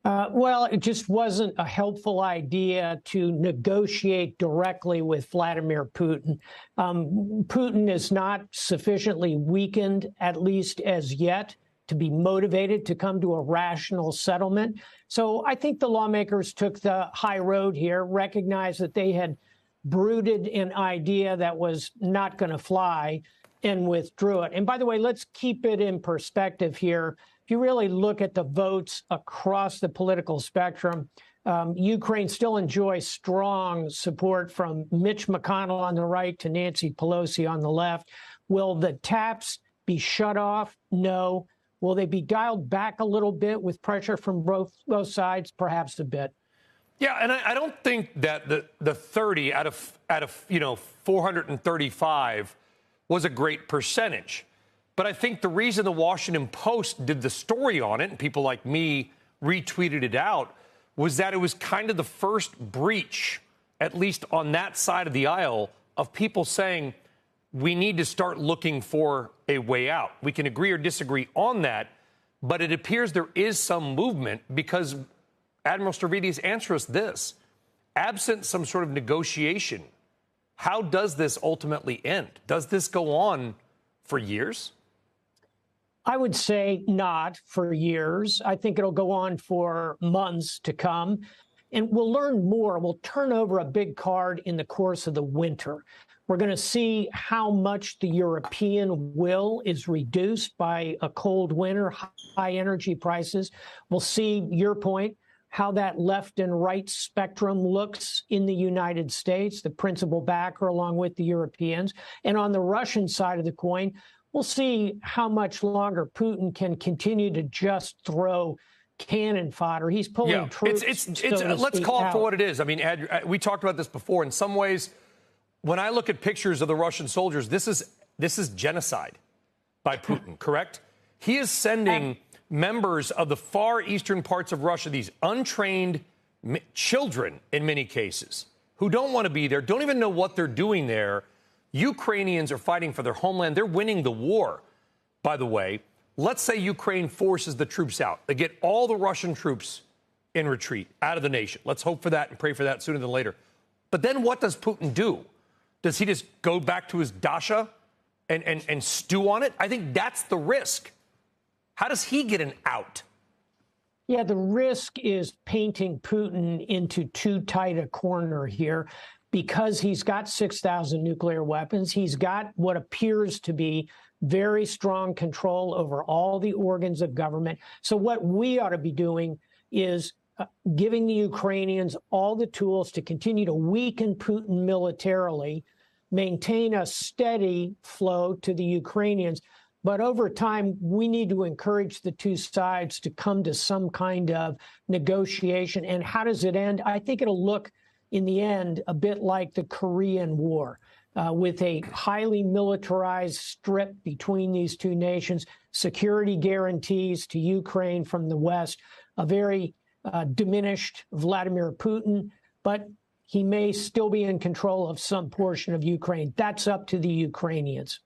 Well, it just wasn't a helpful idea to negotiate directly with Vladimir Putin. Putin is not sufficiently weakened, at least as yet, to be motivated to come to a rational settlement. So I think the lawmakers took the high road here, recognized that they had brooded an idea that was not going to fly, and withdrew it. And by the way, let's keep it in perspective here. If you really look at the votes across the political spectrum, Ukraine still enjoys strong support from Mitch McConnell on the right to Nancy Pelosi on the left. Will the taps be shut off? No. Will they be dialed back a little bit with pressure from both sides? Perhaps a bit. Yeah, and I don't think that the 30 out of 435 was a great percentage. But I think the reason the Washington Post did the story on it, and people like me retweeted it out, was that it was kind of the first breach, at least on that side of the aisle, of people saying we need to start looking for a way out. We can agree or disagree on that, but it appears there is some movement because Admiral Stavridis, answer us this. Absent some sort of negotiation, how does this ultimately end? Does this go on for years? I would say not for years. I think it'll go on for months to come. And we'll learn more. We'll turn over a big card in the course of the winter. We're going to see how much the European will is reduced by a cold winter, high energy prices. We'll see, your point, how that left and right spectrum looks in the United States, the principal backer along with the Europeans. And on the Russian side of the coin, we'll see how much longer Putin can continue to just throw cannon fodder. He's pulling troops. Let's call it for what it is. I mean, we talked about this before. In some ways, when I look at pictures of the Russian soldiers, this is genocide by Putin, correct? He is sending members of the far eastern parts of Russia, these untrained children in many cases, who don't want to be there, don't even know what they're doing there. Ukrainians are fighting for their homeland. They're winning the war, by the way. Let's say Ukraine forces the troops out. They get all the Russian troops in retreat out of the nation. Let's hope for that and pray for that sooner than later. But then what does Putin do? Does he just go back to his dacha and stew on it? I think that's the risk. How does he get an out? Yeah, the risk is painting Putin into too tight a corner here because he's got 6,000 nuclear weapons. He's got what appears to be very strong control over all the organs of government. So what we ought to be doing is giving the Ukrainians all the tools to continue to weaken Putin militarily, maintain a steady flow to the Ukrainians. But over time, we need to encourage the two sides to come to some kind of negotiation. And how does it end? I think it'll look, in the end, a bit like the Korean War, with a highly militarized strip between these two nations, security guarantees to Ukraine from the West, a very diminished Vladimir Putin, but he may still be in control of some portion of Ukraine. That's up to the Ukrainians.